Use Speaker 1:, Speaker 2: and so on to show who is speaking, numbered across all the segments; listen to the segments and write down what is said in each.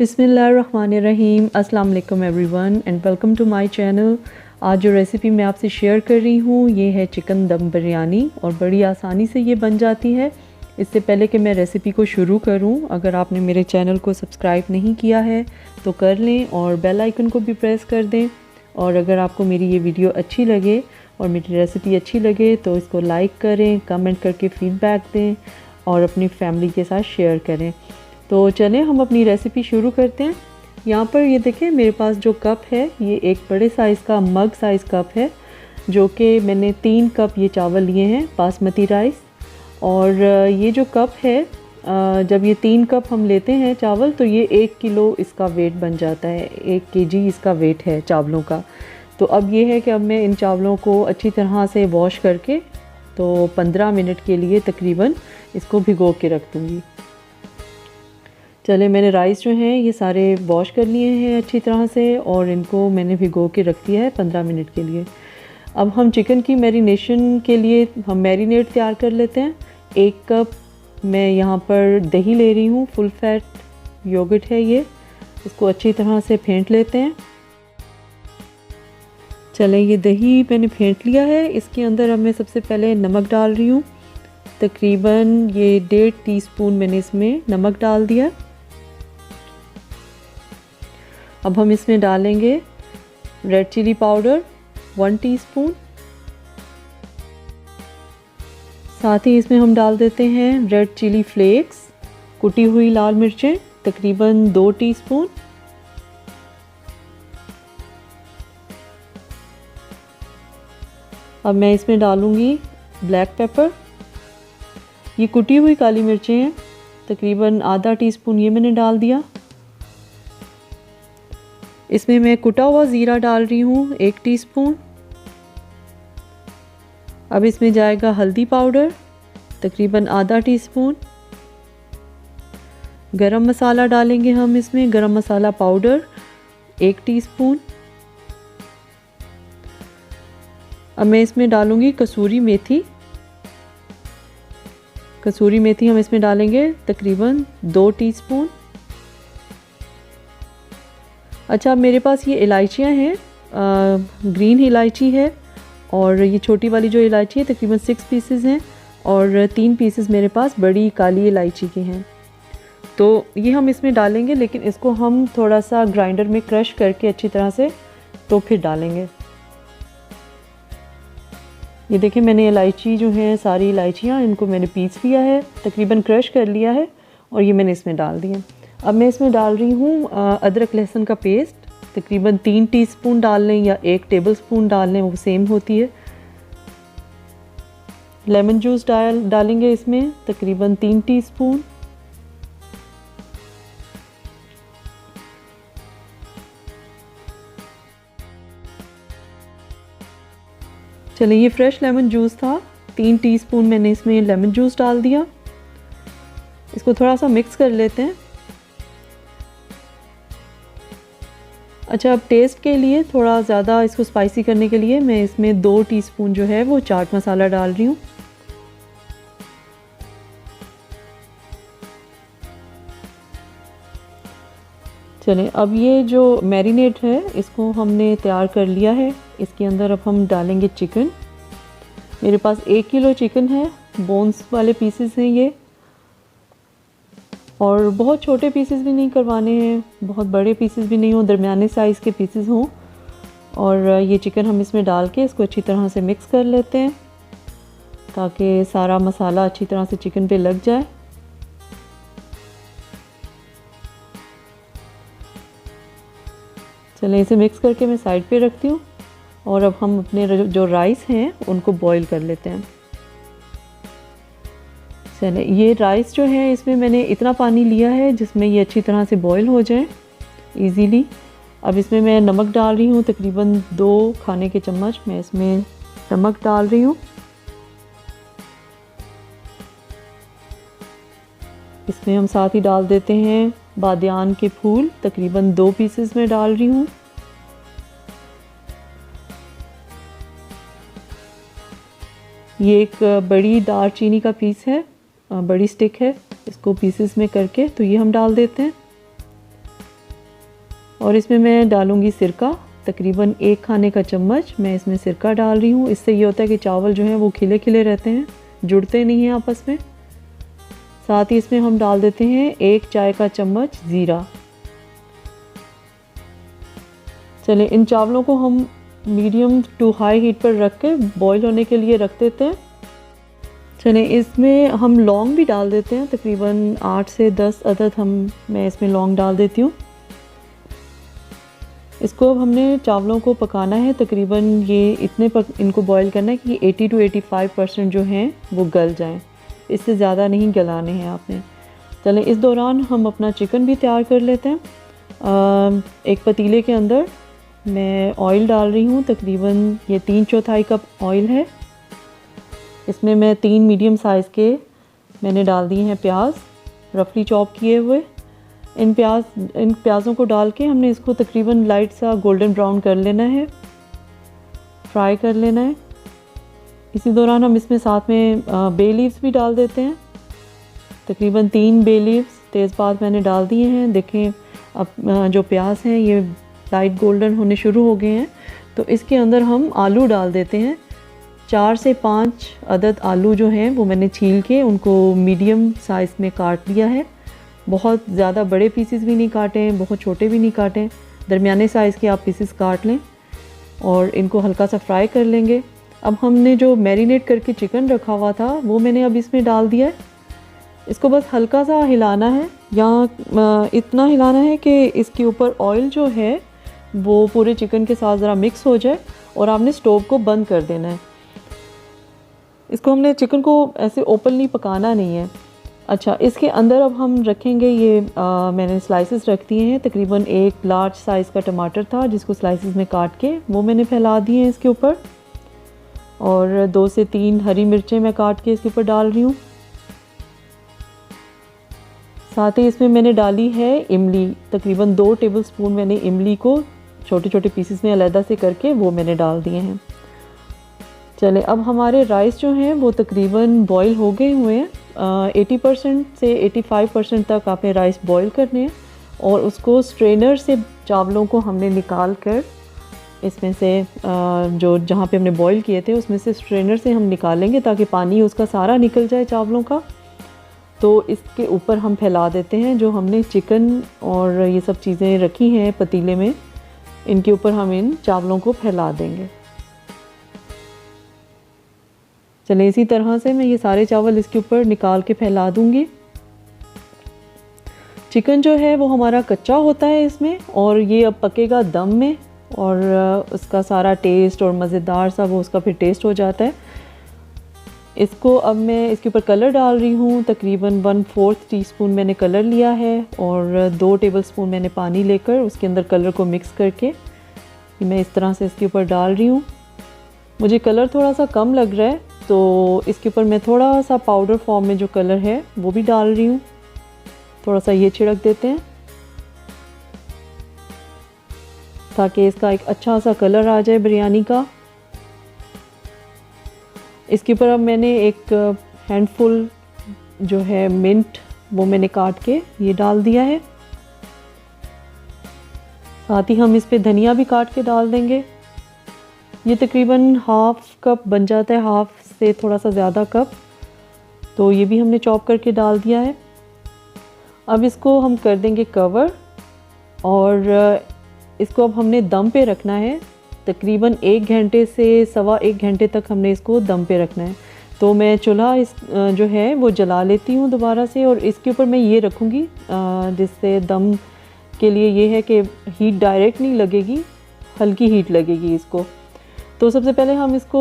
Speaker 1: बिस्मिल्लाहिर्रहमानिर्रहीम। अस्सलाम वालेकुम everyone and welcome to my channel. आज जो रेसिपी मैं आपसे शेयर कर रही हूँ ये है चिकन दम बिरयानी और बड़ी आसानी से ये बन जाती है। इससे पहले कि मैं रेसिपी को शुरू करूँ, अगर आपने मेरे चैनल को सब्सक्राइब नहीं किया है तो कर लें और बेल आइकन को भी प्रेस कर दें। और अगर आपको मेरी ये वीडियो अच्छी लगे और मेरी रेसिपी अच्छी लगे तो इसको लाइक करें, कमेंट करके फ़ीडबैक दें और अपनी फैमिली के साथ शेयर करें। तो चलें हम अपनी रेसिपी शुरू करते हैं। यहाँ पर ये देखें मेरे पास जो कप है ये एक बड़े साइज़ का मग साइज़ कप है, जो कि मैंने 3 कप ये चावल लिए हैं बासमती राइस। और ये जो कप है, जब ये 3 कप हम लेते हैं चावल तो ये 1 किलो इसका वेट बन जाता है, 1 केजी इसका वेट है चावलों का। तो अब ये है कि अब मैं इन चावलों को अच्छी तरह से वॉश करके तो 15 मिनट के लिए तकरीबन इसको भिगो के रख दूँगी। चले मैंने राइस जो हैं ये सारे वॉश कर लिए हैं अच्छी तरह से और इनको मैंने भिगो के रख दिया है 15 मिनट के लिए। अब हम चिकन की मैरिनेशन के लिए हम मैरिनेट तैयार कर लेते हैं। 1 कप मैं यहाँ पर दही ले रही हूँ, फुल फैट योगर्ट है ये। इसको अच्छी तरह से फेंट लेते हैं। चलें ये दही मैंने फेंट लिया है। इसके अंदर अब मैं सबसे पहले नमक डाल रही हूँ। तकरीबन ये 1.5 टीस्पून मैंने इसमें नमक डाल दिया। अब हम इसमें डालेंगे रेड चिली पाउडर 1 टीस्पून। साथ ही इसमें हम डाल देते हैं रेड चिली फ्लेक्स, कुटी हुई लाल मिर्चें तकरीबन 2 टीस्पून। अब मैं इसमें डालूंगी ब्लैक पेपर, ये कुटी हुई काली मिर्चें हैं तकरीबन आधा टीस्पून ये मैंने डाल दिया। इसमें मैं कुटा हुआ ज़ीरा डाल रही हूँ 1 टीस्पून। अब इसमें जाएगा हल्दी पाउडर तकरीबन आधा टीस्पून। गरम मसाला डालेंगे हम इसमें, गरम मसाला पाउडर 1 टीस्पून। अब मैं इसमें डालूँगी कसूरी मेथी। कसूरी मेथी हम इसमें डालेंगे तकरीबन 2 टीस्पून। अच्छा, मेरे पास ये इलायचियाँ हैं, ग्रीन इलायची है और ये छोटी वाली जो इलायची है तकरीबन 6 पीसेस हैं और 3 पीसेस मेरे पास बड़ी काली इलायची के हैं। तो ये हम इसमें डालेंगे, लेकिन इसको हम थोड़ा सा ग्राइंडर में क्रश करके अच्छी तरह से तो फिर डालेंगे। ये देखिए मैंने इलायची जो है सारी इलायचियाँ इनको मैंने पीस लिया है, तकरीबन क्रश कर लिया है और ये मैंने इसमें डाल दिया। अब मैं इसमें डाल रही हूँ अदरक लहसुन का पेस्ट, तकरीबन 3 टीस्पून डाल लें या 1 टेबलस्पून डाल लें, वो सेम होती है। लेमन जूस डालेंगे इसमें तकरीबन 3 टीस्पून। चलिए ये फ्रेश लेमन जूस था, 3 टीस्पून मैंने इसमें लेमन जूस डाल दिया। इसको थोड़ा सा मिक्स कर लेते हैं। अच्छा, अब टेस्ट के लिए थोड़ा ज़्यादा इसको स्पाइसी करने के लिए मैं इसमें 2 टीस्पून जो है वो चाट मसाला डाल रही हूँ। चलें अब ये जो मैरिनेट है इसको हमने तैयार कर लिया है। इसके अंदर अब हम डालेंगे चिकन। मेरे पास 1 किलो चिकन है, बोन्स वाले पीसेस हैं ये, और बहुत छोटे पीसेस भी नहीं करवाने हैं, बहुत बड़े पीसेस भी नहीं हो, दरमियाने साइज़ के पीसेस हों। और ये चिकन हम इसमें डाल के इसको अच्छी तरह से मिक्स कर लेते हैं ताकि सारा मसाला अच्छी तरह से चिकन पे लग जाए। चलें इसे मिक्स करके मैं साइड पे रखती हूँ और अब हम अपने जो राइस हैं उनको बॉईल कर लेते हैं। चलें ये राइस जो है इसमें मैंने इतना पानी लिया है जिसमें ये अच्छी तरह से बॉईल हो जाए इजीली। अब इसमें मैं नमक डाल रही हूँ, तकरीबन 2 खाने के चम्मच मैं इसमें नमक डाल रही हूँ। इसमें हम साथ ही डाल देते हैं बादियान के फूल, तकरीबन 2 पीसेस में डाल रही हूँ। ये एक बड़ी दालचीनी का पीस है, बड़ी स्टिक है, इसको पीसेस में करके तो ये हम डाल देते हैं। और इसमें मैं डालूँगी सिरका, तकरीबन 1 खाने का चम्मच मैं इसमें सिरका डाल रही हूँ। इससे ये होता है कि चावल जो हैं वो खिले खिले रहते हैं, जुड़ते नहीं हैं आपस में। साथ ही इसमें हम डाल देते हैं 1 चाय का चम्मच ज़ीरा। चलिए इन चावलों को हम मीडियम टू हाई हीट पर रख के बॉईल होने के लिए रख देते हैं। चलिए इसमें हम लौंग भी डाल देते हैं, तकरीबन 8 से 10 अदद मैं इसमें लौंग डाल देती हूँ। इसको अब हमने चावलों को पकाना है, तकरीबन ये इनको बॉईल करना है कि 80 to 85% जो हैं वो गल जाएं। इससे ज़्यादा नहीं गलाने हैं आपने। चलें इस दौरान हम अपना चिकन भी तैयार कर लेते हैं। एक पतीले के अंदर मैं ऑयल डाल रही हूँ, तकरीबन ये 3/4 कप ऑयल है। इसमें मैं 3 मीडियम साइज़ के मैंने डाल दिए हैं प्याज, रफली चॉप किए हुए। इन प्याज़ों को डाल के हमने इसको तकरीबन लाइट सा गोल्डन ब्राउन कर लेना है, फ्राई कर लेना है। इसी दौरान हम इसमें साथ में बे लीव्स भी डाल देते हैं, तकरीबन 3 बे लीव्स तेज़पात मैंने डाल दिए हैं। देखें अब जो प्याज हैं ये लाइट गोल्डन होने शुरू हो गए हैं, तो इसके अंदर हम आलू डाल देते हैं। 4 से 5 अदद आलू जो हैं वो मैंने छील के उनको मीडियम साइज़ में काट लिया है। बहुत ज़्यादा बड़े पीसेस भी नहीं काटे हैं, बहुत छोटे भी नहीं काटे हैं, दरमियाने साइज़ के आप पीसेस काट लें और इनको हल्का सा फ्राई कर लेंगे। अब हमने जो मैरिनेट करके चिकन रखा हुआ था वो मैंने अब इसमें डाल दिया है। इसको बस हल्का सा हिलाना है, या इतना हिलाना है कि इसके ऊपर ऑयल जो है वो पूरे चिकन के साथ ज़रा मिक्स हो जाए और आपने स्टोव को बंद कर देना है। इसको हमने चिकन को ऐसे ओपनली पकाना नहीं है। अच्छा, इसके अंदर अब हम रखेंगे ये मैंने स्लाइसेस रख दिए हैं, तकरीबन 1 लार्ज साइज़ का टमाटर था जिसको स्लाइसेस में काट के वो मैंने फैला दिए हैं इसके ऊपर, और 2 से 3 हरी मिर्चें मैं काट के इसके ऊपर डाल रही हूँ। साथ ही इसमें मैंने डाली है इमली, तकरीबन 2 टेबलस्पून मैंने इमली को छोटे छोटे पीसेस में अलग से करके वो मैंने डाल दिए हैं। चलें अब हमारे राइस जो हैं वो तकरीबन बॉईल हो गए हुए हैं। 80% से 85% तक आपने राइस बॉईल करने हैं और उसको स्ट्रेनर से चावलों को हमने निकाल कर इसमें से जो जहाँ पे हमने बॉईल किए थे उसमें से स्ट्रेनर से हम निकालेंगे ताकि पानी उसका सारा निकल जाए चावलों का। तो इसके ऊपर हम फैला देते हैं जो हमने चिकन और ये सब चीज़ें रखी हैं पतीले में, इनके ऊपर हम इन चावलों को फैला देंगे। चलें इसी तरह से मैं ये सारे चावल इसके ऊपर निकाल के फैला दूंगी। चिकन जो है वो हमारा कच्चा होता है इसमें, और ये अब पकेगा दम में और उसका सारा टेस्ट और मज़ेदार सा वो उसका फिर टेस्ट हो जाता है। इसको अब मैं इसके ऊपर कलर डाल रही हूँ, तकरीबन 1/4 टीस्पून मैंने कलर लिया है और 2 टेबलस्पून मैंने पानी लेकर उसके अंदर कलर को मिक्स करके मैं इस तरह से इसके ऊपर डाल रही हूँ। मुझे कलर थोड़ा सा कम लग रहा है तो इसके ऊपर मैं थोड़ा सा पाउडर फॉर्म में जो कलर है वो भी डाल रही हूँ, थोड़ा सा ये छिड़क देते हैं ताकि इसका एक अच्छा सा कलर आ जाए बिरयानी का। इसके ऊपर अब मैंने एक हैंडफुल जो है मिंट वो मैंने काट के ये डाल दिया है। साथ ही हम इस पे धनिया भी काट के डाल देंगे। ये तकरीबन हाफ़ कप बन जाता है, हाफ़ से थोड़ा सा ज़्यादा कप, तो ये भी हमने चॉप करके डाल दिया है। अब इसको हम कर देंगे कवर और इसको अब हमने दम पे रखना है, तकरीबन 1 घंटे से 1.25 घंटे तक हमने इसको दम पे रखना है। तो मैं चूल्हा जो है वो जला लेती हूँ दोबारा से, और इसके ऊपर मैं ये रखूँगी जिससे दम के लिए ये है कि हीट डायरेक्ट नहीं लगेगी, हल्की हीट लगेगी इसको। तो सबसे पहले हम इसको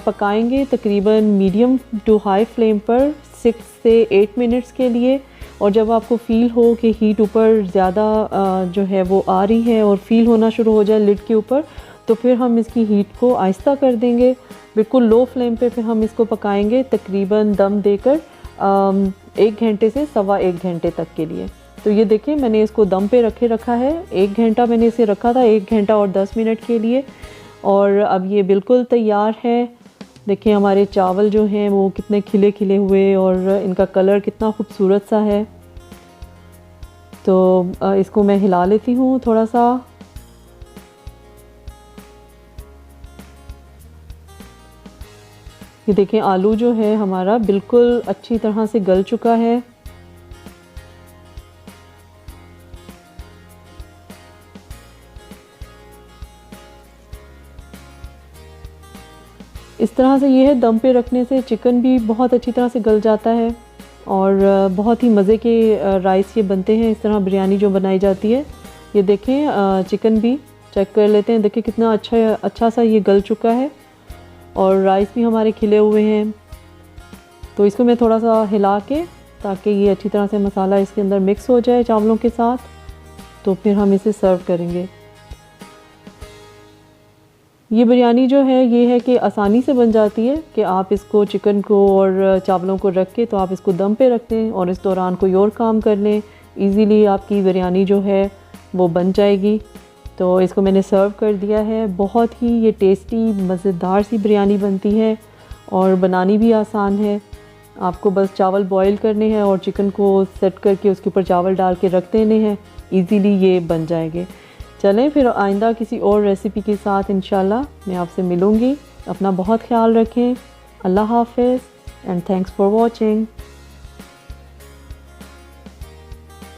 Speaker 1: पकाएंगे तकरीबन मीडियम टू हाई फ्लेम पर 6 से 8 मिनट्स के लिए, और जब आपको फ़ील हो कि हीट ऊपर ज़्यादा जो है वो आ रही है और फ़ील होना शुरू हो जाए लिड के ऊपर, तो फिर हम इसकी हीट को आहिस्ता कर देंगे। बिल्कुल लो फ्लेम पे फिर हम इसको पकाएंगे तकरीबन दम देकर 1 घंटे से 1.25 घंटे तक के लिए। तो ये देखिए मैंने इसको दम पे रखा है, 1 घंटा मैंने इसे रखा था, 1 घंटा और 10 मिनट के लिए, और अब ये बिल्कुल तैयार है। देखिए हमारे चावल जो हैं वो कितने खिले खिले हुए और इनका कलर कितना खूबसूरत सा है। तो इसको मैं हिला लेती हूँ थोड़ा सा। ये देखें आलू जो है हमारा बिल्कुल अच्छी तरह से गल चुका है। इस तरह से ये है, दम पे रखने से चिकन भी बहुत अच्छी तरह से गल जाता है और बहुत ही मज़े के राइस ये बनते हैं। इस तरह बिरयानी जो बनाई जाती है। ये देखें चिकन भी चेक कर लेते हैं। देखिए कितना अच्छा सा ये गल चुका है और राइस भी हमारे खिले हुए हैं। तो इसको मैं थोड़ा सा हिला के, ताकि ये अच्छी तरह से मसाला इसके अंदर मिक्स हो जाए चावलों के साथ, तो फिर हम इसे सर्व करेंगे। ये बिरयानी जो है ये है कि आसानी से बन जाती है कि आप इसको चिकन को और चावलों को रख के तो आप इसको दम पे रख दें और इस दौरान कोई और काम कर लें। इजीली आपकी बिरयानी जो है वो बन जाएगी। तो इसको मैंने सर्व कर दिया है। बहुत ही ये टेस्टी मज़ेदार सी बिरयानी बनती है और बनानी भी आसान है। आपको बस चावल बॉईल करने हैं और चिकन को सेट करके उसके ऊपर चावल डाल के रख देने हैं। ईज़िली ये बन जाएंगे। चलें फिर आइंदा किसी और रेसिपी के साथ इंशाल्लाह मैं आपसे मिलूँगी। अपना बहुत ख्याल रखें। अल्लाह हाफ़िज़ एंड थैंक्स फॉर वॉचिंग।